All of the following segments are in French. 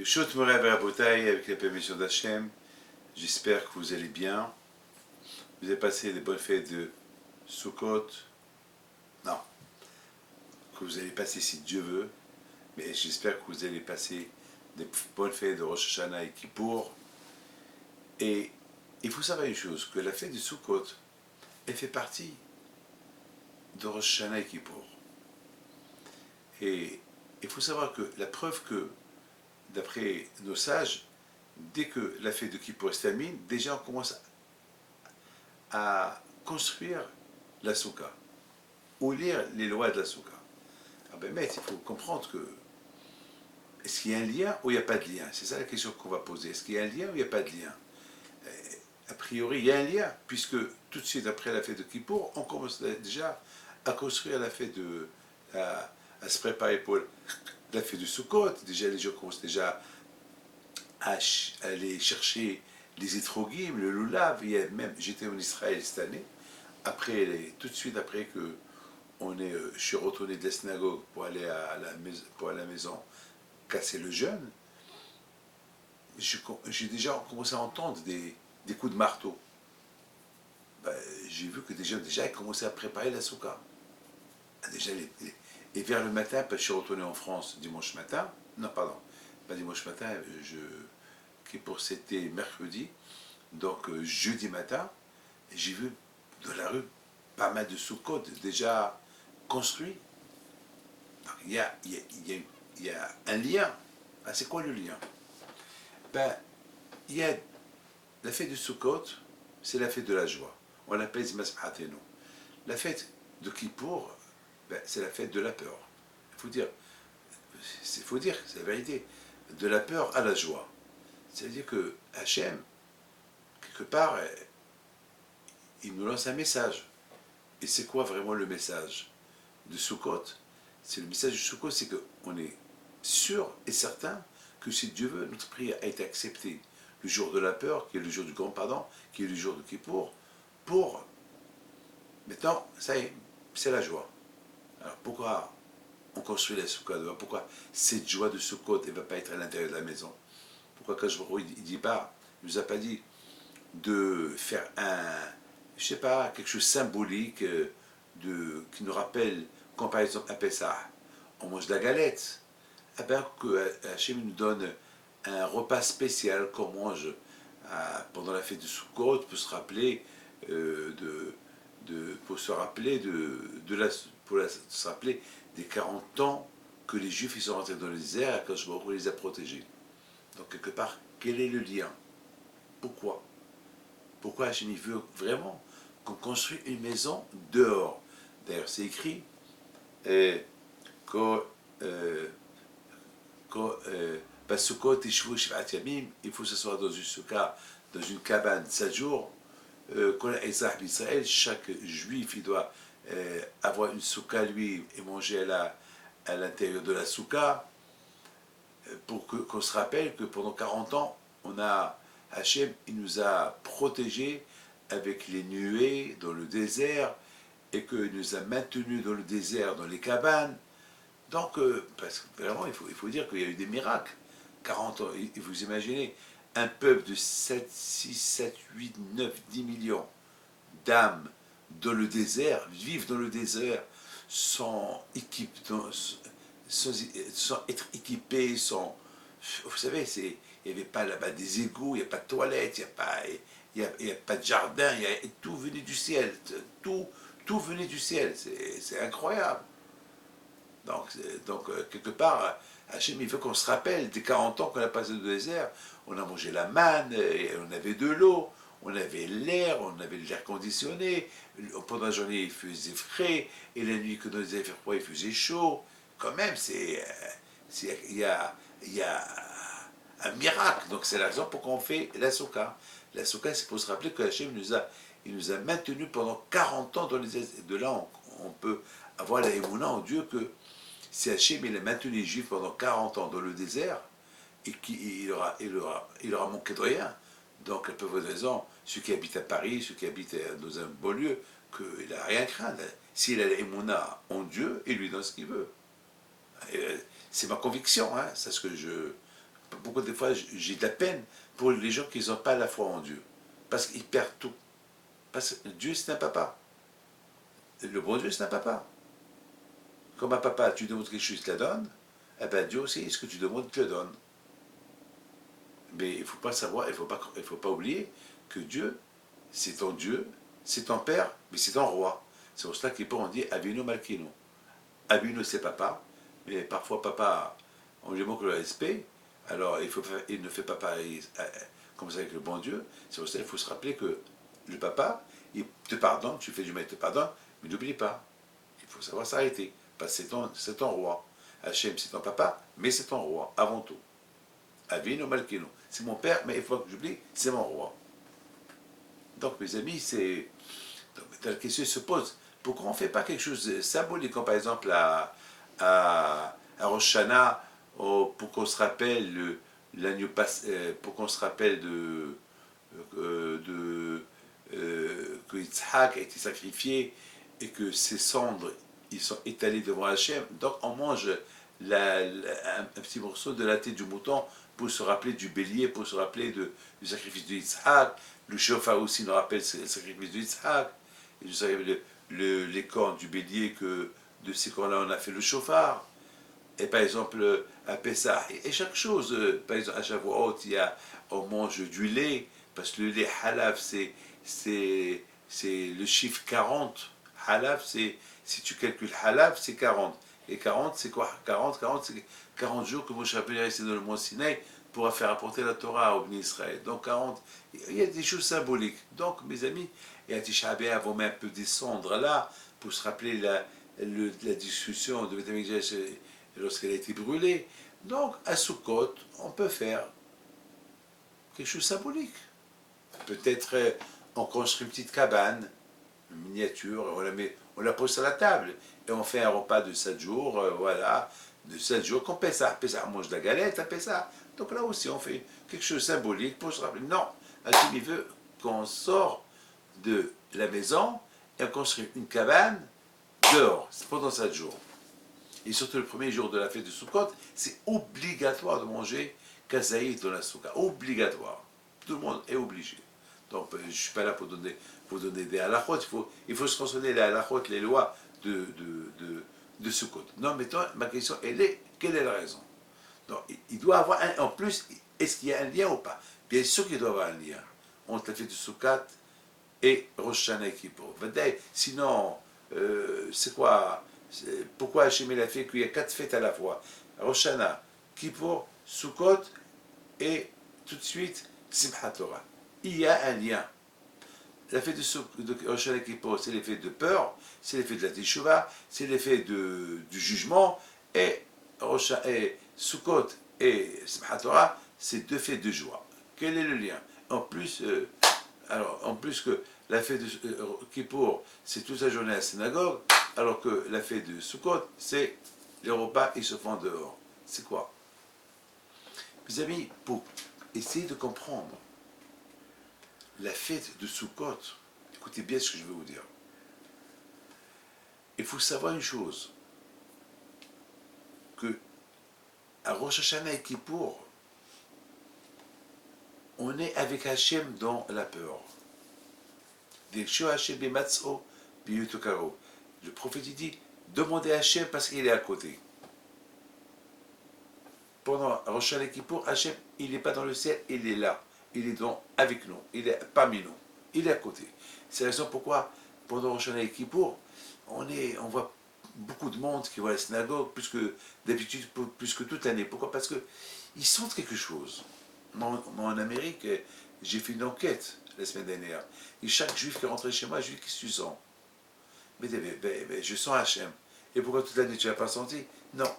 Birshot Moray Rabotai, avec la permission d'Hachem, j'espère que vous allez bien. Vous avez passé des bonnes fêtes de Sukkot. Non, que vous allez passer si Dieu veut, mais j'espère que vous allez passer des bonnes fêtes de Rosh Hashanah et Kippour. Et il faut savoir une chose, que la fête de Sukkot, elle fait partie de Rosh Hashanah et Kippour. Et il faut savoir que la preuve que, d'après nos sages, dès que la fête de Kippour se termine, déjà on commence à construire la Souka, ou lire les lois de la Souka. Ah ben, mais il faut comprendre que est-ce qu'il y a un lien ou il n'y a pas de lien? C'est ça la question qu'on va poser. Est-ce qu'il y a un lien ou il n'y a pas de lien? A priori, il y a un lien, puisque tout de suite après la fête de Kippour, on commence déjà à construire la fête de. À se préparer pour la fête de Sukkot. Déjà, les gens commencent déjà à aller chercher les étrogim, le lulav. J'étais en Israël cette année. Après, tout de suite après que je suis retourné de la synagogue pour aller à la maison casser le jeûne, j'ai déjà commencé à entendre des coups de marteau. Ben, j'ai vu que déjà ils commençaient à préparer la souka. Déjà, et vers le matin, parce que je suis retourné en France dimanche matin, non, pardon, pas dimanche matin, c'était mercredi, donc jeudi matin, j'ai vu dans la rue pas mal de sous-côtes déjà construits. Il y a un lien. Ah, c'est quoi le lien? Ben, il y a la fête de Sukkot, c'est la fête de la joie. On l'appelle Zmasmatenu. La fête de Kippour, ben, c'est la fête de la peur. Il faut dire, c'est la vérité. De la peur à la joie. C'est-à-dire que Hachem, quelque part, il nous lance un message. Et c'est quoi vraiment le message de Sukkot? C'est le message de Sukkot, c'est qu'on est sûr et certain que si Dieu veut, notre prière a été acceptée le jour de la peur, qui est le jour du grand pardon, qui est le jour de Kippour, pour maintenant, ça y est, c'est la joie. Alors pourquoi on construit la Sukkot? Pourquoi cette joie de Sukkot ne va pas être à l'intérieur de la maison? Pourquoi quand il dit pas, il nous a pas dit de faire je sais pas, quelque chose de symbolique qui nous rappelle, quand par exemple à Pessah, on mange de la galette, eh bien que Hachem nous donne un repas spécial qu'on mange pendant la fête de Sukkot pour se rappeler se rappeler des 40 ans que les Juifs ils sont rentrés dans le désert et quand je les a protégés. Donc quelque part, quel est le lien? Pourquoi? Pourquoi Hachem veut vraiment qu'on construise une maison dehors? D'ailleurs, c'est écrit il faut s'asseoir dans une souka, dans une cabane 7 jours. Chaque juif il doit avoir une souka lui et manger à l'intérieur de la souka pour qu'on se rappelle que pendant 40 ans, Hachem il nous a protégés avec les nuées dans le désert et qu'il nous a maintenus dans le désert, dans les cabanes. Donc, parce que vraiment, il faut dire qu'il y a eu des miracles. 40 ans, et vous imaginez, un peuple de 7, 6, 7, 8, 9, 10 millions d'âmes dans le désert, vivent dans le désert sans être équipés, vous savez, il n'y avait pas là-bas des égouts, il n'y a pas de toilettes, il n'y a pas de jardin, tout venait du ciel, tout venait du ciel, c'est incroyable. Donc, quelque part, Hachem, il veut qu'on se rappelle des 40 ans qu'on a passé dans le désert, on a mangé la manne, et on avait de l'eau, on avait l'air, on avait l'air conditionné, pendant la journée il faisait frais, et la nuit, quand on avait fait froid, il faisait chaud. Quand même, il y a un miracle. Donc c'est la raison pour qu'on fait la souka. La souka, c'est pour se rappeler que Hachem il nous a maintenus pendant 40 ans dans les désert. De là, on peut avoir la émouna en Dieu que si Hachem il a maintenu les Juifs pendant 40 ans dans le désert, et qu'il aura manqué de rien. Donc, à peu près raison, ceux qui habitent à Paris, ceux qui habitent dans un beau lieu, qu'il n'a rien à craindre. S'il a l'émouna en Dieu, il lui donne ce qu'il veut. C'est ma conviction, hein, c'est ce que beaucoup des fois, j'ai de la peine pour les gens qui n'ont pas la foi en Dieu. Parce qu'ils perdent tout. Parce que Dieu, c'est un papa. Le bon Dieu, c'est un papa. Comme un papa, tu demandes quelque chose, il te la donne. Eh bien, Dieu aussi, ce que tu demandes, il te le donne. Mais il ne faut pas savoir, il faut pas oublier que Dieu, c'est ton père, mais c'est ton roi. C'est pour cela qu'on dit Avinu Malkinu. Avinu, c'est papa, mais parfois papa, on lui manque le respect, alors il ne fait pas pareil comme ça avec le bon Dieu. C'est pour ça qu'il faut se rappeler que le papa, il te pardonne, tu fais du mal, il te pardonne, mais n'oublie pas, il faut savoir s'arrêter, parce que c'est ton roi. Hachem, c'est ton papa, mais c'est ton roi, avant tout. Avinu Malkinu. C'est mon père, mais il faut que j'oublie, c'est mon roi. Donc, mes amis, la question se pose. Pourquoi on ne fait pas quelque chose de symbolique, comme par exemple à Rosh Hashanah, pour qu'on se rappelle l'agneau pour qu'on se rappelle que Yitzhak a été sacrifié et que ses cendres ils sont étalés devant Hachem. Donc on mange un petit morceau de la tête du mouton pour se rappeler du bélier, pour se rappeler du sacrifice de Yitzhak. Le chauffard aussi nous rappelle le sacrifice de Yitzhak. Et vous savez, les cornes du bélier, de ces cornes-là, on a fait le chauffard. Et par exemple, à Pessah, et chaque chose, par exemple, à Shavuot, on mange du lait, parce que le lait halaf, c'est le chiffre 40. Halaf, si tu calcules halaf, c'est 40. Et 40, c'est quoi 40, c'est 40 jours que Moshe Rabbeinu est resté dans le mont Sinaï pour faire apporter la Torah au Bnei Israël. Donc 40, il y a des choses symboliques. Donc, mes amis, et à Tisha B'Av, on met un peu descendre là, pour se rappeler la discussion de Beth Amikdash lorsqu'elle a été brûlée. Donc, à Sukkot, on peut faire quelque chose de symbolique. Peut-être on construit une petite cabane, une miniature, on la pose sur la table, et on fait un repas de 7 jours, voilà, de 7 jours qu'on paie ça. On mange de la galette, on paie ça. Donc là aussi, on fait quelque chose de symbolique pour se rappeler. Non, Hachem, il veut qu'on sort de la maison et on construit une cabane dehors, pendant 7 jours. Et surtout le premier jour de la fête de Sukkot, c'est obligatoire de manger kazaït dans la souka. Obligatoire. Tout le monde est obligé. Donc je ne suis pas là pour donner des halakhot. Il faut se consoler les halakhot, les lois de Sukkot. Non, mais toi, ma question, quelle est la raison? Donc, il doit avoir en plus, est-ce qu'il y a un lien ou pas? Bien sûr qu'il doit y avoir un lien entre la fête de Sukkot et Rosh Hashanah et Kippour. Sinon, c'est quoi? Pourquoi Hachem a fait qu'il y a 4 fêtes à la fois? Rosh Hashanah, Kippour, Sukkot et tout de suite Simchat Torah. Il y a un lien. La fête de Rosh Hashanah et Kippour, c'est l'effet de peur, c'est l'effet de la Teshuvah, c'est l'effet du jugement, et Sukkot et Simchat Torah, c'est 2 fêtes de joie. Quel est le lien? En plus, que la fête de Kippour, c'est toute la journée à la synagogue, alors que la fête de Sukkot, c'est les repas, ils se font dehors. C'est quoi? Mes amis, pour essayer de comprendre la fête de Sukkot, écoutez bien ce que je vais vous dire. Il faut savoir une chose, que à Rosh Hashanah et Kippour, on est avec Hachem dans la peur. Le prophète dit, demandez à Hachem parce qu'il est à côté. Pendant Rosh Hashanah et Kippour, Hachem, il n'est pas dans le ciel, il est là. Il est avec nous, il est parmi nous, il est à côté. C'est la raison pourquoi, pendant Rosh Hashanah et Kippour, on voit beaucoup de monde qui va à la synagogue, plus que d'habitude, plus que toute l'année. Pourquoi? Parce qu'ils sentent quelque chose. Moi, en Amérique, j'ai fait une enquête la semaine dernière. Et chaque juif qui est rentré chez moi, je lui dis, qu'est-ce que tu sens? Mais je sens Hachem. Et pourquoi toute l'année tu n'as pas senti? Non.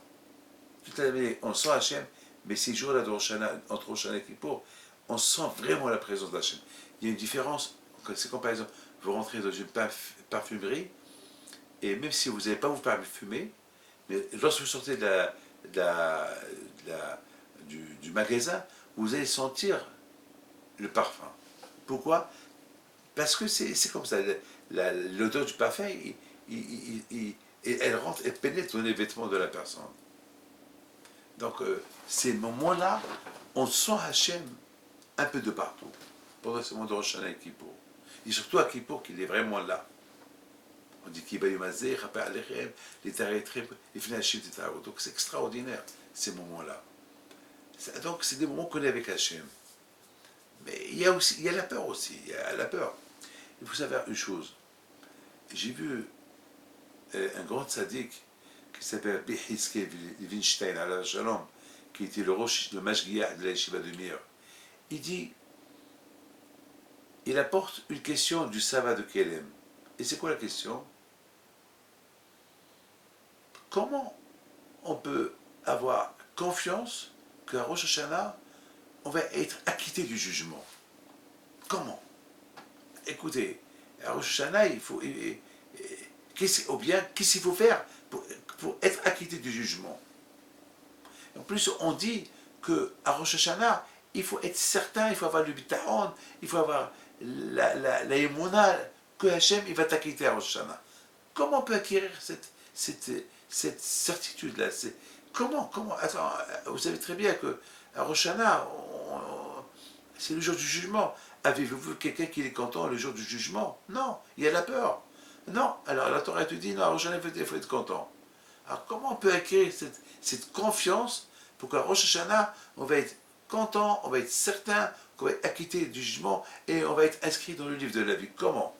Toute l'année, on sent Hachem, mais ces jours-là entre Rosh Hashanah et Kippour, on sent vraiment la présence d'Hachem. Il y a une différence. C'est comme par exemple, vous rentrez dans une parfumerie, et même si vous n'avez pas vous parfumer, mais lorsque vous sortez du magasin, vous allez sentir le parfum. Pourquoi? Parce que c'est comme ça. L'odeur du parfum, elle rentre, elle pénètre dans les vêtements de la personne. Donc, ces moments-là, on sent Hachem un peu de partout, pendant ce moment de Rosh Hashanah et Kippour. Et surtout à Kippour, qu'il est vraiment là. On dit qu'il va y maser, rappel alechem, les taretrem, les finachim, etc. Donc c'est extraordinaire, ces moments-là. Donc c'est des moments qu'on est avec Hachem. Mais il y a la peur aussi, il y a la peur. Il faut savoir une chose. J'ai vu un grand tzaddik qui s'appelle Behiske Wittgenstein, à Shalom, qui était le Mashgiach de la Yeshiva de Mir. Il dit, il apporte une question du Sava de Kelem. Et c'est quoi la question? Comment on peut avoir confiance qu'à Rosh Hashanah, on va être acquitté du jugement? Comment? Écoutez, à Rosh Hashanah, il faut... ou bien, qu'est-ce qu'il faut faire pour être acquitté du jugement? En plus, on dit qu'à Rosh Hashanah, il faut être certain, il faut avoir le bitahon, il faut avoir la émona, que Hachem, il va t'acquitter à Rosh Hashanah. Comment on peut acquérir cette certitude-là? Comment? Attends, vous savez très bien qu'à Rosh Hashanah, c'est le jour du jugement. Avez-vous vu quelqu'un qui est content le jour du jugement? Non, il y a la peur. Non, alors la Torah te dit, non, à Rosh Hashanah, il faut être content. Alors comment on peut acquérir cette confiance pour qu'à Rosh Hashanah, on va être content, on va être certain qu'on va être acquitté du jugement et on va être inscrit dans le livre de la vie? Comment?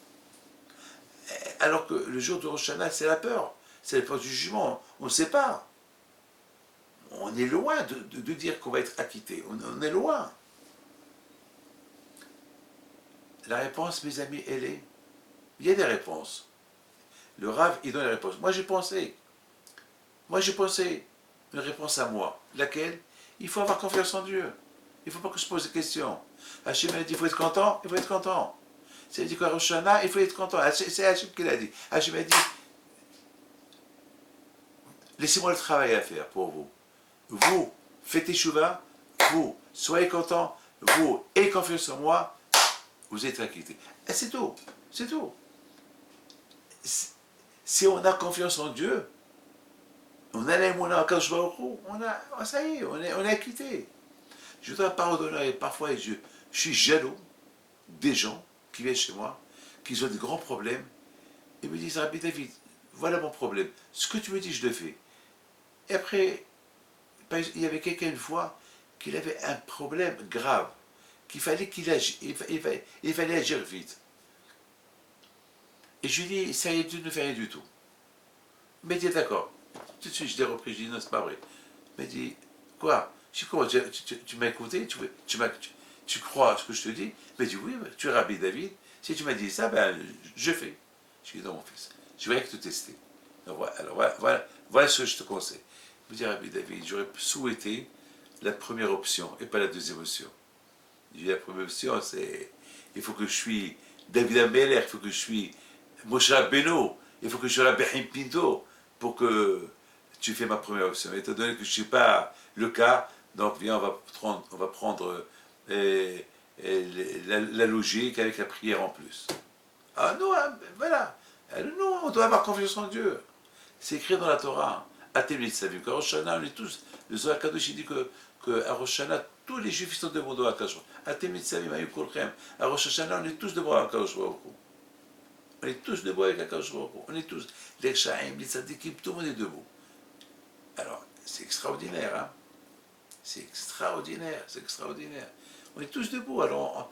Alors que le jour de Rosh Hashanah, c'est la peur. C'est la peur du jugement. On ne sait pas. On est loin de dire qu'on va être acquitté. On est loin. La réponse, mes amis, elle est... Il y a des réponses. Le Rav, il donne les réponses. Moi, j'ai pensé une réponse à moi. Laquelle? Il faut avoir confiance en Dieu. Il ne faut pas que je pose des questions. Hachem a dit, il faut être content, il faut être content. C'est dit qu'à Rosh Hashanah, il faut être content. C'est Hachem qui l'a dit. Hachem a dit, laissez-moi le travail à faire pour vous. Vous, faites teshuva, vous, soyez content, vous, ayez confiance en moi, vous êtes acquittés. Et c'est tout, c'est tout. Si on a confiance en Dieu, on a l'émouna à Kadosh Baruch Hu, ça y est, on est acquitté. Je voudrais pardonner, parfois je suis jaloux des gens qui viennent chez moi, qui ont des grands problèmes, et me disent, Rabbi David, voilà mon problème, ce que tu me dis, je le fais. Et après, il y avait quelqu'un une fois, qu'il avait un problème grave, qu'il fallait qu'il agisse, il fallait agir vite. Et je lui dis, ça y est, tu ne fais rien du tout. Il m'a dit, d'accord. Tout de suite, je l'ai repris, je lui ai dit, non, c'est pas vrai. Il m'a dit, quoi? Je dis, comment, tu m'as écouté, tu crois à ce que je te dis? Il m'a dit, oui, tu es Rabbi David. Si tu m'as dit ça, ben, je fais. Je lui ai dit, non, mon fils, je vais rien que te tester. Alors voilà ce que je te conseille. Il me dit, Rabbi David, j'aurais souhaité la première option et pas la deuxième option. Je lui ai dit, la première option, c'est, il faut que je suis David Ameller, il faut que je suis Moshe Rabbeinu, il faut que je sois la Behim Pinto pour que tu fais ma première option. Étant donné que je ne suis pas le cas, donc viens, on va prendre la logique avec la prière en plus. Ah non, hein, voilà. Non, on doit avoir confiance en Dieu. C'est écrit dans la Torah. Atem Nitzaviv. Qu'à Rosh Hashanah, on est tous. Le Zohar Kadosh, il dit qu'à Rosh Hashanah, tous les Juifs sont devant Dieu à Kadosh. Atem Nitzaviv, Ayu Kolchem. À Rosh Hashanah, on est tous devant à Kadosh Baruch Hu. On est tous debout avec Akadosh Baruch Hu. On est tous. Les Chaim, les Tzadikim, tout le monde est debout. Alors, c'est extraordinaire, hein? C'est extraordinaire, c'est extraordinaire. On est tous debout. Alors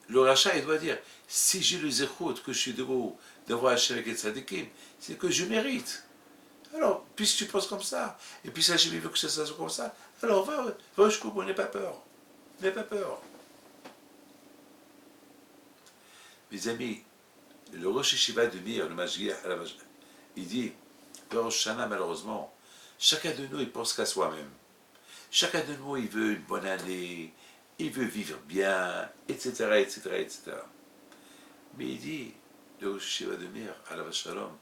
le rachat, il doit dire, si j'ai le zéchout, que je suis debout devant Hachem avec les Tzadikim, c'est que je mérite. Alors, puisque tu penses comme ça, et puis ça, j'ai vu que ça soit comme ça, alors va jusqu'au bout, n'aie pas peur. N'aie pas peur. Mes amis, le Rosh Hashiva de Mir, le Mashgiach, il dit, le Rosh Hashanah, malheureusement, chacun de nous, il pense qu'à soi-même. Chacun de nous, il veut une bonne année, il veut vivre bien, etc., etc., etc. Mais il dit, le Rosh Hashiva de Mir, Alav Shalom,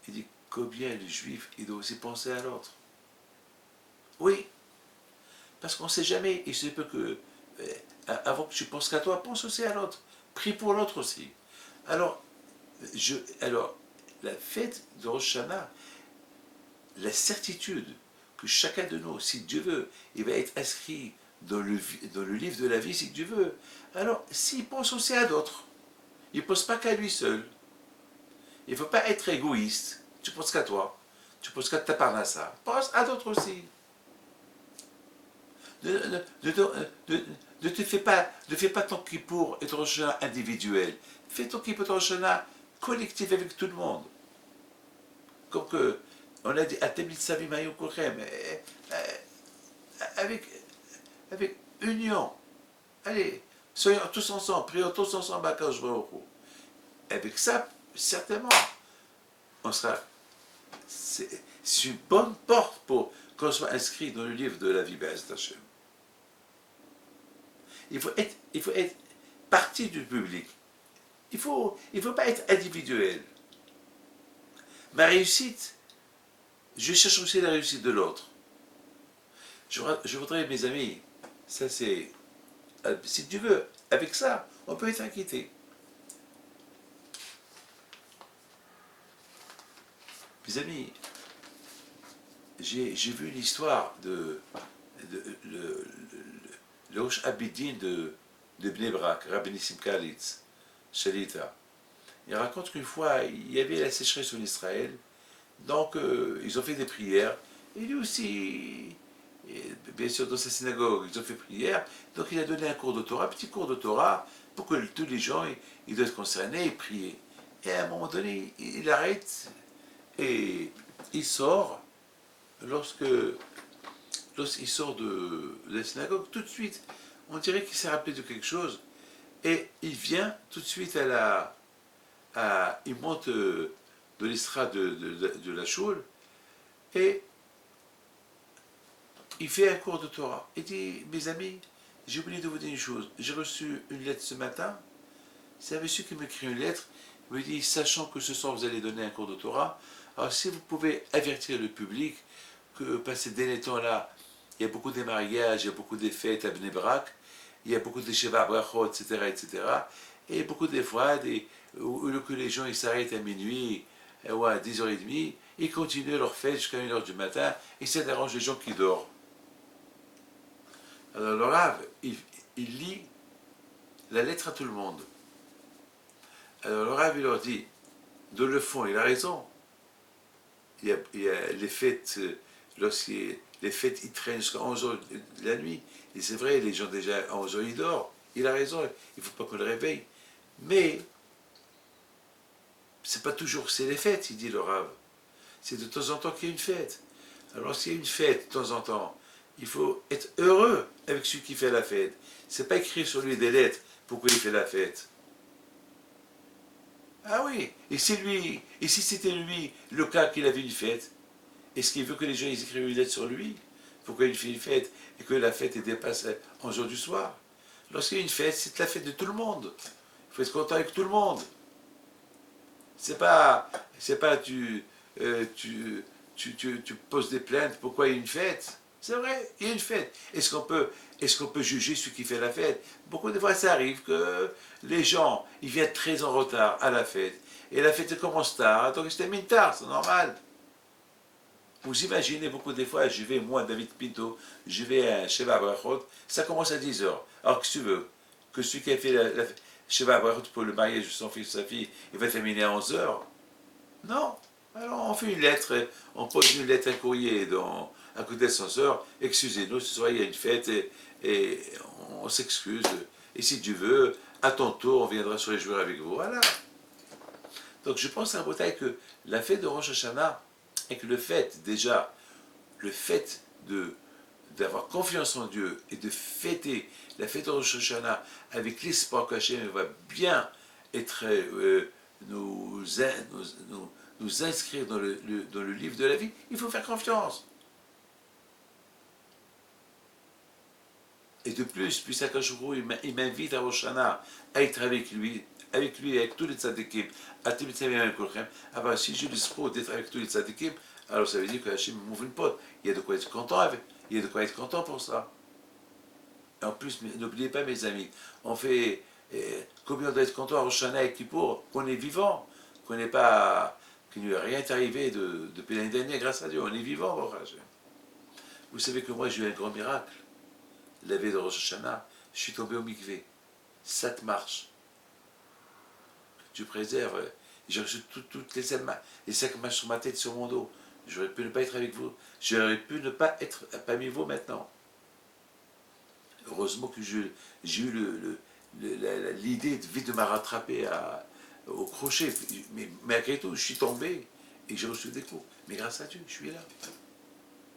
il dit, combien le juif, il doit aussi penser à l'autre. Oui, parce qu'on ne sait jamais, il se peut que, avant que tu penses qu'à toi, pense aussi à l'autre. Prie pour l'autre aussi. Alors, la fête de Rosh Hashanah, la certitude que chacun de nous, si Dieu veut, il va être inscrit dans le livre de la vie, si tu veux. Alors, s'il pense aussi à d'autres, il ne pense pas qu'à lui seul. Il ne faut pas être égoïste. Tu penses qu'à toi. Tu penses qu'à ta parnassa. Pense à d'autres aussi. Ne fais pas ton kippour et ton Rosh Hashanah individuel. Fais ton kippour et ton Rosh Hashanah collectif avec tout le monde. Comme que, on a dit, Atemit Savim Hayom Kulchem, avec union. Allez, soyons tous ensemble, prions tous ensemble à Kadosh Baruch Hu. Avec ça, certainement, on sera. C'est une bonne porte pour qu'on soit inscrit dans le livre de la vie Be'ez Hashem. Il faut être partie du public. Il faut pas être individuel. Ma réussite, je cherche aussi la réussite de l'autre. Je voudrais, mes amis, ça c'est, si tu veux, avec ça, on peut être inquiété. Mes amis, j'ai vu l'histoire de le Rosh Abidin de Bnei Brak, Rabbi Nissim Kalitz, Shalita. Il raconte qu'une fois, il y avait la sécheresse en Israël, donc ils ont fait des prières, et lui aussi, bien sûr dans sa synagogue, ils ont fait prière, donc il a donné un cours de Torah, un petit cours de Torah, pour que tous les gens, ils doivent être concernés et prier. Et à un moment donné, il arrête, et il sort, lorsqu'il sort de la synagogue, tout de suite, on dirait qu'il s'est rappelé de quelque chose, et il vient tout de suite il monte de l'estrade de la choule, et il fait un cours de Torah. Il dit, mes amis, j'ai oublié de vous dire une chose, j'ai reçu une lettre ce matin, c'est un monsieur qui m'écrit une lettre, il me dit, sachant que ce soir vous allez donner un cours de Torah, alors si vous pouvez avertir le public que passé dès temps-là, il y a beaucoup de mariages, il y a beaucoup de fêtes à Bnei Brak, il y a beaucoup de Sheva Brachot, etc., etc., et beaucoup de fois, où que les gens ils s'arrêtent à minuit, ou à 10h30, ils continuent leur fête jusqu'à 1h du matin, et ça dérange les gens qui dorment. Alors le Rav, il lit la lettre à tout le monde. Alors le Rav, il leur dit, de le fond, il a raison. Il y a les fêtes, les fêtes, ils traînent jusqu'à 11h de la nuit. Et c'est vrai, les gens déjà à 11h, ils dorment. Il a raison, il ne faut pas qu'on le réveille. Mais, c'est pas toujours, c'est les fêtes, il dit le Rav. C'est de temps en temps qu'il y a une fête. Alors s'il y a une fête, de temps en temps, il faut être heureux avec celui qui fait la fête. C'est pas écrire sur lui des lettres pourquoi il fait la fête. Ah oui, et si c'était lui le cas qu'il avait une fête, est-ce qu'il veut que les gens ils écrivent une lettre sur lui pourquoi il fait une fête et que la fête dépasse 11h du soir? Lorsqu'il y a une fête, c'est la fête de tout le monde. Il faut être content avec tout le monde. C'est pas tu poses des plaintes, pourquoi il y a une fête? C'est vrai, il y a une fête. Est-ce qu'on peut juger celui qui fait la fête? Beaucoup de fois, ça arrive que les gens, ils viennent très en retard à la fête. Et la fête commence tard, donc ils se termine tard, c'est normal. Vous imaginez, beaucoup de fois, je vais, moi, David Pinto, je vais à Sheva Brachot, ça commence à 10h. Alors que tu veux, que celui qui a fait la Sheva Brachot pour le mariage de son fils ou sa fille, il va terminer à 11h? Non. Alors on fait une lettre, on pose une lettre, un courrier à côté de l'ascenseur, excusez-nous, ce soir il y a une fête et on s'excuse. Et si tu veux, à ton tour, on viendra sur les jours avec vous. Voilà. Donc je pense à Rabotai que la fête de Rosh Hashanah, et que le fait d'avoir confiance en Dieu et de fêter la fête de Rosh Hashanah avec l'espoir qu'Hachem va bien être, nous inscrire dans le livre de la vie, il faut faire confiance. Et de plus, puis Akashuru, il m'invite à Rosh Hashanah à être avec lui, avec tous les tzadikim, à Timit Samim Kulchem. Ah ben, si j'ai l'espoir d'être avec tous les tzadikim, alors ça veut dire que Hachem m'ouvre une porte. Il y a de quoi être content avec. Il y a de quoi être content pour ça. Et en plus, n'oubliez pas, mes amis, on fait. Combien on doit être content à Rosh Hashanah et Kippour, qu'on est vivant, qu'on n'est pas. Qu'il ne lui a rien arrivé depuis l'année dernière, grâce à Dieu. On est vivant, Baruch Hashem. Vous savez que moi, j'ai eu un grand miracle. la veille de Rosh Hashanah, je suis tombé au mikvé. 7 marches. Dieu préserve. J'ai reçu toutes les 5 marches sur ma tête, sur mon dos. J'aurais pu ne pas être avec vous. J'aurais pu ne pas être parmi vous maintenant. Heureusement que j'ai eu l'idée de vite de me rattraper au crochet. Mais malgré tout, je suis tombé et j'ai reçu des coups. Mais grâce à Dieu, je suis là.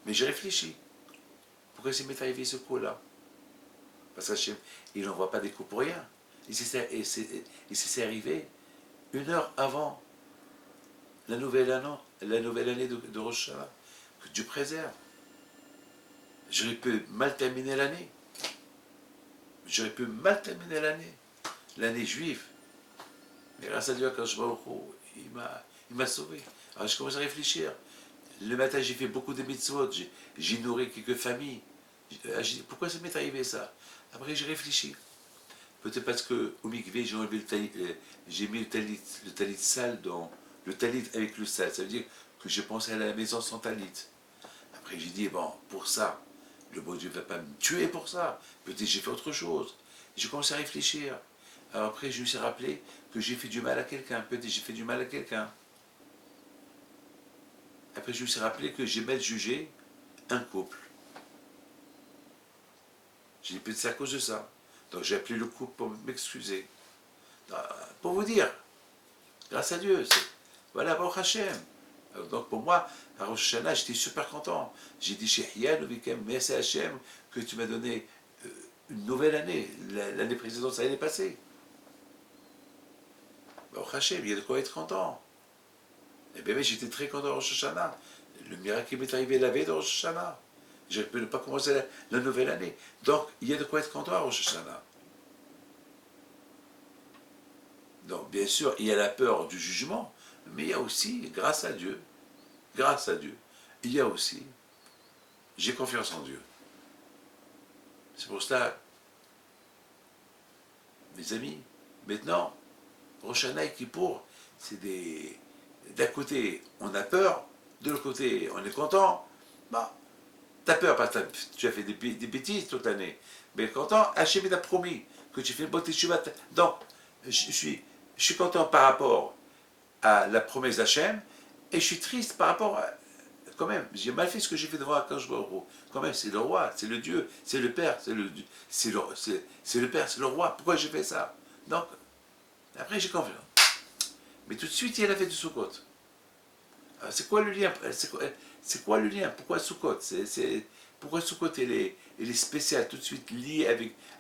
Mais j'ai réfléchi. Pourquoi ça m'est arrivé ce coup-là? Parce qu'il n'envoie pas des coups pour rien. Et c'est arrivé 1 heure avant la nouvelle année de Rosh Hashanah. Que Dieu préserve. J'aurais pu mal terminer l'année. J'aurais pu mal terminer l'année juive. Mais grâce à Dieu, quand je vois il m'a sauvé. Alors je commence à réfléchir. Le matin, j'ai fait beaucoup de mitzvot. J'ai nourri quelques familles. J'ai dit, pourquoi ça m'est arrivé ça? Après, j'ai réfléchi. Peut-être parce qu'au mikvé, j'ai mis le talit sale dans le talit avec le sale. Ça veut dire que je pensais à la maison sans talit. Après, j'ai dit, bon, pour ça, le bon Dieu ne va pas me tuer pour ça. Peut-être j'ai fait autre chose. J'ai commencé à réfléchir. Alors après, je me suis rappelé que j'ai fait du mal à quelqu'un. Peut-être j'ai fait du mal à quelqu'un. Après, je me suis rappelé que j'ai mal jugé un couple. J'ai dit, peut-être c'est à cause de ça. Donc j'ai appelé le couple pour m'excuser. Pour vous dire, grâce à Dieu, voilà, Baruch Hashem. Donc pour moi, à Rosh Hashanah, j'étais super content. J'ai dit, Shehiyan, merci Hashem, que tu m'as donné une nouvelle année. L'année précédente, ça allait passer. Baruch Hashem, il y a de quoi être content. Et bien, j'étais très content à Rosh Hashanah. Le miracle m'est arrivé la veille de Rosh Hashanah. Je ne peux pas commencer la nouvelle année. Donc, il y a de quoi être content à Rosh Hashanah. Donc, bien sûr, il y a la peur du jugement, mais il y a aussi, grâce à Dieu, il y a aussi, j'ai confiance en Dieu. C'est pour cela, mes amis, maintenant, Rosh Hashanah et Kippour, c'est d'un côté, on a peur, de l'autre côté, on est content. Bah, t'as peur parce que tu as fait des bêtises toute l'année. Mais content, Hachem t'a promis que tu fais une bonne teshuva. Donc, je suis content par rapport à la promesse d'Hachem et je suis triste par rapport à. Quand même, j'ai mal fait ce que j'ai fait devant Akash Baruch. Quand même, c'est le roi, c'est le Dieu, c'est le Père, c'est le Père, c'est le roi. Pourquoi j'ai fait ça? Donc, après, j'ai confiance. Mais tout de suite, il y a la fête du Sukkot. C'est quoi le lien? C'est quoi le lien? Pourquoi Sukkot? Pourquoi Sukkot elle est spéciale, tout de suite liée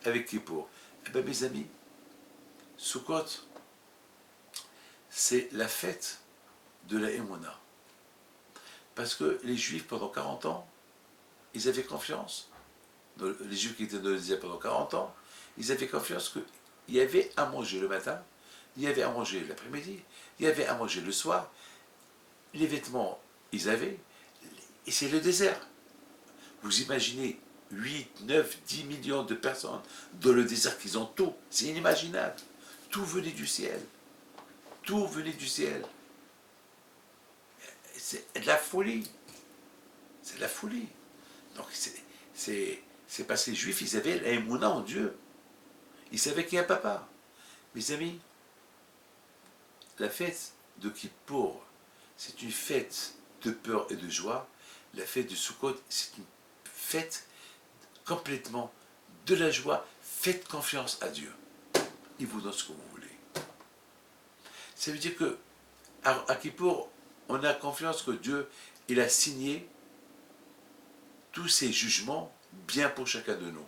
avec Kippour? Eh bien, mes amis, Sukkot, c'est la fête de la Emouna. Parce que les Juifs, pendant 40 ans, ils avaient confiance. Les Juifs qui étaient dans le désert pendant 40 ans, ils avaient confiance qu'il y avait à manger le matin, il y avait à manger l'après-midi, il y avait à manger le soir. Les vêtements, ils avaient, et c'est le désert. Vous imaginez 8, 9, 10 millions de personnes dans le désert qu'ils ont tout. C'est inimaginable. Tout venait du ciel. Tout venait du ciel. C'est de la folie. C'est de la folie. Donc c'est parce que les Juifs, ils avaient la émouna en Dieu. Ils savaient qu'il y a un papa. Mes amis, la fête de Kippour, c'est une fête de peur et de joie. La fête de Sukkot, c'est une fête complètement de la joie. Faites confiance à Dieu. Il vous donne ce que vous voulez. Ça veut dire que à Kippour, on a confiance que Dieu, il a signé tous ses jugements bien pour chacun de nous.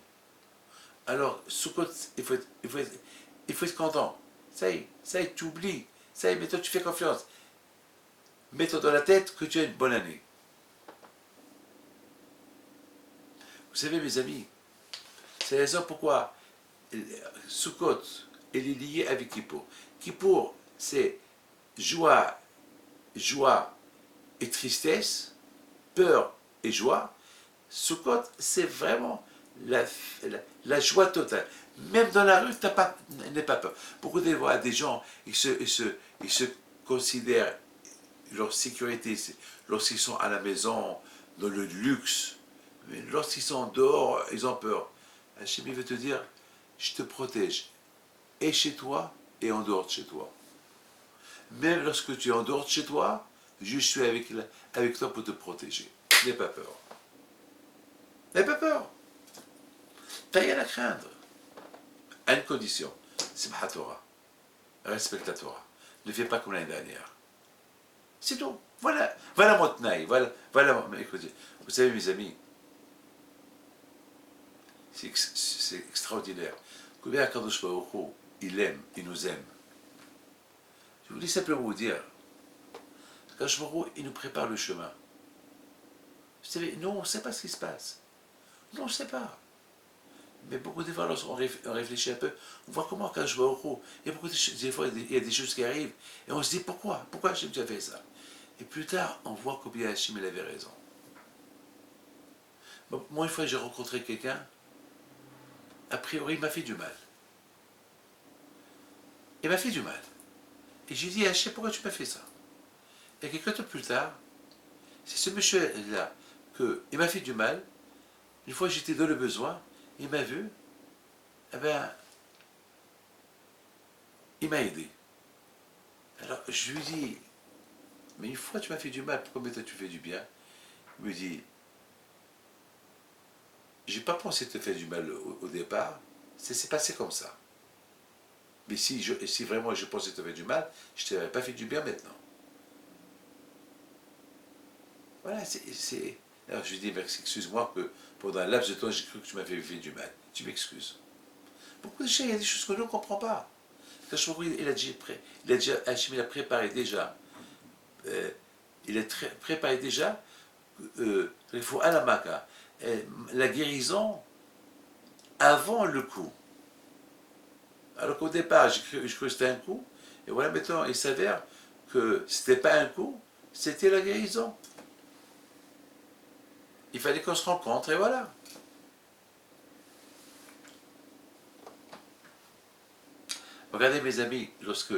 Alors, Sukkot, il faut être content. Ça y est, tu oublies. Ça y est, mais toi, tu fais confiance. Mets-toi dans la tête que tu as une bonne année. Vous savez, mes amis, c'est la raison pourquoi Sukkot est lié avec Kippour. Kippour, c'est joie et tristesse, peur et joie. Sukkot, c'est vraiment la joie totale. Même dans la rue, n'aie pas peur. Beaucoup de fois, des gens, ils se considèrent leur sécurité, lorsqu'ils sont à la maison, dans le luxe. Mais lorsqu'ils sont dehors, ils ont peur. Hachem, il veut te dire, je te protège, et chez toi, et en dehors de chez toi. Même lorsque tu es en dehors de chez toi, je suis avec toi pour te protéger. N'aie pas peur. N'aie pas peur. T'as rien à craindre. À une condition, c'est ma Torah. Respecte la Torah. Ne fais pas comme l'année dernière. C'est tout. Voilà mon tenaille. Écoutez, vous savez, mes amis, c'est extraordinaire. Combien Akadosh Baruch Hu, il aime, il nous aime. Je voulais simplement vous dire, Akadosh Baruch Hu, il nous prépare le chemin. Vous savez, nous, on ne sait pas ce qui se passe. Nous, on ne sait pas. Mais beaucoup de fois, lorsqu'on réfléchit un peu, on voit comment Akadosh Baruch Hu, il y a beaucoup de choses, des fois, il y a des choses qui arrivent, et on se dit, pourquoi Hachem, tu as fait ça? Et plus tard, on voit combien Hachem, il avait raison. Bon, moi, une fois, j'ai rencontré quelqu'un, a priori, il m'a fait du mal. Il m'a fait du mal. Et j'ai dit, Hachem, pourquoi tu m'as fait ça? Et quelques temps plus tard, c'est ce monsieur-là il m'a fait du mal. Une fois, j'étais dans le besoin, il m'a vu, eh ben, il m'a aidé. Alors, je lui dis, mais une fois tu m'as fait du mal, pourquoi maintenant tu fais du bien? Il me dit, j'ai pas pensé te faire du mal au départ, c'est passé comme ça. Mais si vraiment je pensais te faire du mal, je ne t'aurais pas fait du bien maintenant. Voilà, Alors je lui dis, excuse-moi que pendant un laps de temps, j'ai cru que tu m'avais fait du mal. Tu m'excuses. Beaucoup de choses, il y a des choses que nous ne comprenons pas. Hachem, il a préparé déjà. Il a préparé déjà, il faut à la maca, la guérison avant le coup. Alors qu'au départ, je cru que c'était un coup, et voilà, maintenant, il s'avère que c'était pas un coup, c'était la guérison. Il fallait qu'on se rencontre, et voilà. Regardez, mes amis, lorsque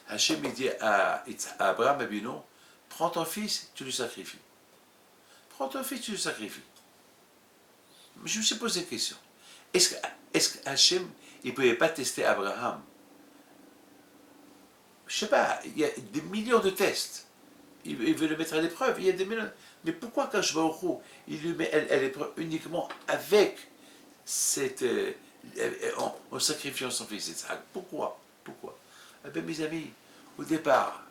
Hachem dit à Abraham Abinu, prends ton fils, tu le sacrifies. Prends ton fils, tu le sacrifies. Je me suis posé la question. Est-ce que Hachem, il ne pouvait pas tester Abraham? Je ne sais pas, il y a des millions de tests. Il veut le mettre à l'épreuve. Il y a des millions. Mais pourquoi quand je vais au roux, il lui met à l'épreuve uniquement avec cette. En sacrifiant son fils Isaac? Pourquoi? Eh bien, mes amis, au départ,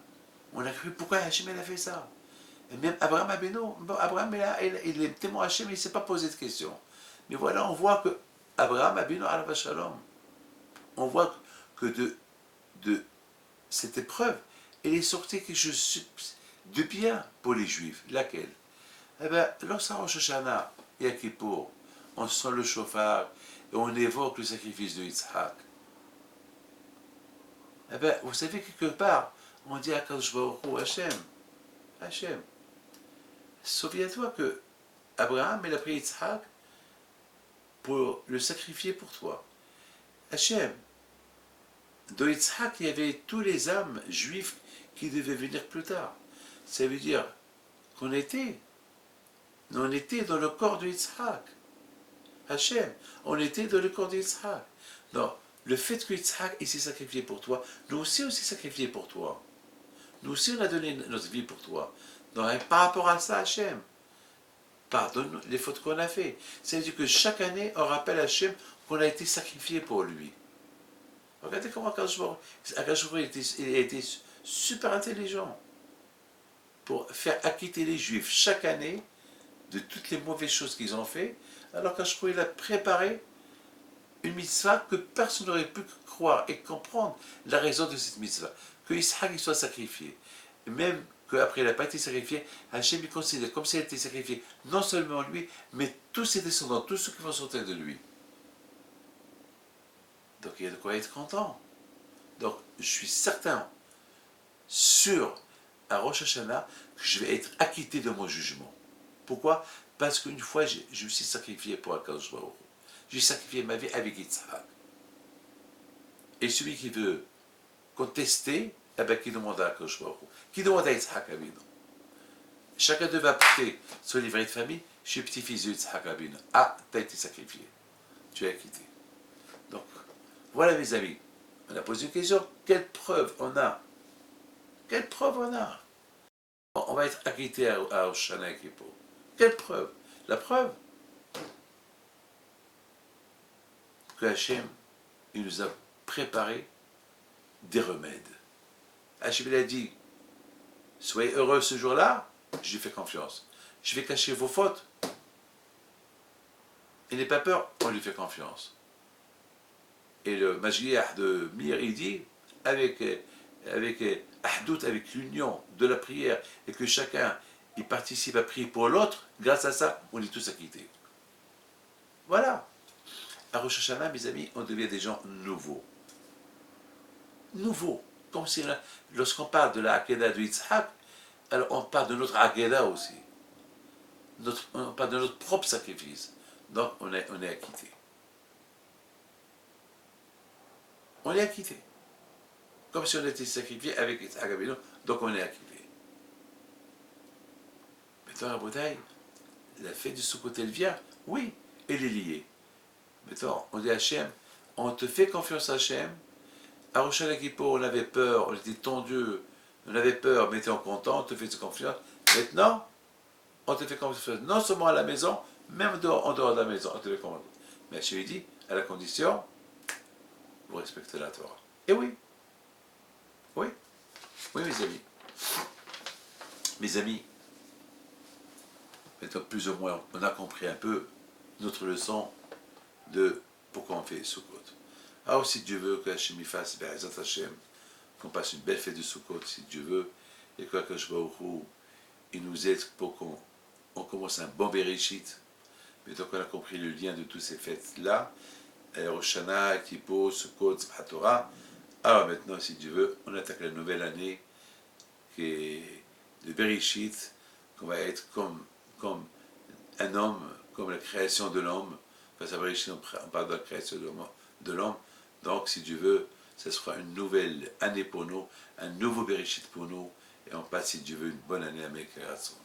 on a cru pourquoi Hachem a fait ça. Et même Abraham Abeno, Abraham il est tellement Hachem, il ne s'est pas posé de questions. Mais voilà, on voit que Abraham Abeno Alav Shalom, on voit que de cette épreuve, elle est sortie quelque chose de bien pour les Juifs. Laquelle? Eh bien, lorsqu'à Rosh Hashanah et à Kippour, on sent le chauffard et on évoque le sacrifice de Yitzhak. Eh bien, vous savez, quelque part, on dit à Kadosh Baruch Hu, Hachem, souviens-toi que Abraham, il a pris Yitzhak pour le sacrifier pour toi. Hachem, dans Yitzhak, il y avait tous les âmes juifs qui devaient venir plus tard. Ça veut dire qu'on était dans le corps de Yitzhak. Hachem, on était dans le corps de Yitzhak. Non, le fait que Yitzhak s'est sacrifié pour toi, nous aussi on s'est sacrifié pour toi. Nous aussi on a donné notre vie pour toi. Donc, par rapport à ça, Hachem, pardonne les fautes qu'on a fait. Ça veut dire que chaque année, on rappelle à Hachem qu'on a été sacrifié pour lui. Regardez comment Akadosh il a été super intelligent pour faire acquitter les Juifs chaque année de toutes les mauvaises choses qu'ils ont fait, alors qu'Akadosh il a préparé une mitzvah que personne n'aurait pu croire et comprendre la raison de cette mitzvah, que Isaac soit sacrifié. Et même qu'après il n'a pas été sacrifié, Hachem il considère comme s'il a été sacrifié, non seulement lui, mais tous ses descendants, tous ceux qui vont sortir de lui. Donc il y a de quoi être content. Donc je suis certain, sûr, à Rosh Hashanah, que je vais être acquitté de mon jugement. Pourquoi? Parce qu'une fois, je me suis sacrifié pour Akadosh Baruch Hu. J'ai sacrifié ma vie avec Yitzhak. Et celui qui veut contester, eh bien, qui demande à Akadosh Baruch Hu? Qui demande à Yitzhak Abinu? Chacun devait apporter son livret de famille. Je suis petit-fils de Yitzhak Abinu. Ah, t'as été sacrifié. tu es acquitté. Donc, voilà mes amis, on a posé une question, quelle preuve on a? Quelle preuve on a? On va être acquitté à Hoshana et Kippour. Quelle preuve? La preuve que Hachem, il nous a préparé des remèdes. Hachem, il a dit, soyez heureux ce jour-là, je lui fais confiance. Je vais cacher vos fautes. Il n'ait pas peur, on lui fait confiance. Et le Majliah de Mir, il dit, avec Ahdout, avec l'union de la prière, et que chacun il participe à prier pour l'autre, grâce à ça, on est tous acquittés. Voilà. À Rosh Hashanah, mes amis, on devient des gens nouveaux. Nouveaux. Comme si, lorsqu'on parle de la Hakeda de Yitzhak, alors on parle de notre Hakeda aussi. On parle de notre propre sacrifice. Donc, on est acquitté. On est acquitté. Comme si on était sacrifié avec Yitzhak Avinu, donc on est acquitté. Maintenant, à Boudaï, la fête du Sukkot, elle vient, oui, elle est liée. Maintenant, on dit à Hachem, on te fait confiance à Hachem. À Rosh Hashanah, on avait peur, on était tendu, on avait peur, mais on était content, on te fait confiance. Maintenant, on te fait confiance, non seulement à la maison, même en dehors de la maison, on te fait confiance. Mais Hachem lui dit, à la condition, vous respectez la Torah. Et oui, oui, oui, mes amis. Mes amis, maintenant, plus ou moins, on a compris un peu notre leçon de pourquoi on fait Sukkot. Alors, si Dieu veut que Hachem y fasse, Be'ezrat Hachem, qu'on passe une belle fête de Sukkot, si Dieu veut, et qu'Akadosh Baruch Hu, il nous aide pour qu'on commence un bon Bereshit. Mais donc, on a compris le lien de toutes ces fêtes-là, Rosh Hashanah, Kippour, Sukkot, Simchat Torah. Alors maintenant, si Dieu veut, on attaque la nouvelle année, qui est de Bereshit, qu'on va être comme un homme, comme la création de l'homme. Face à Bereshit, on parle de la création de l'homme. Donc, si Dieu veut, ce sera une nouvelle année pour nous, un nouveau Bereshit pour nous, et on passe, si Dieu veut, une bonne année avec Ratzon.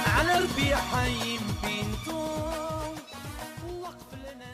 على ربيع حيم بنتو وقف لنا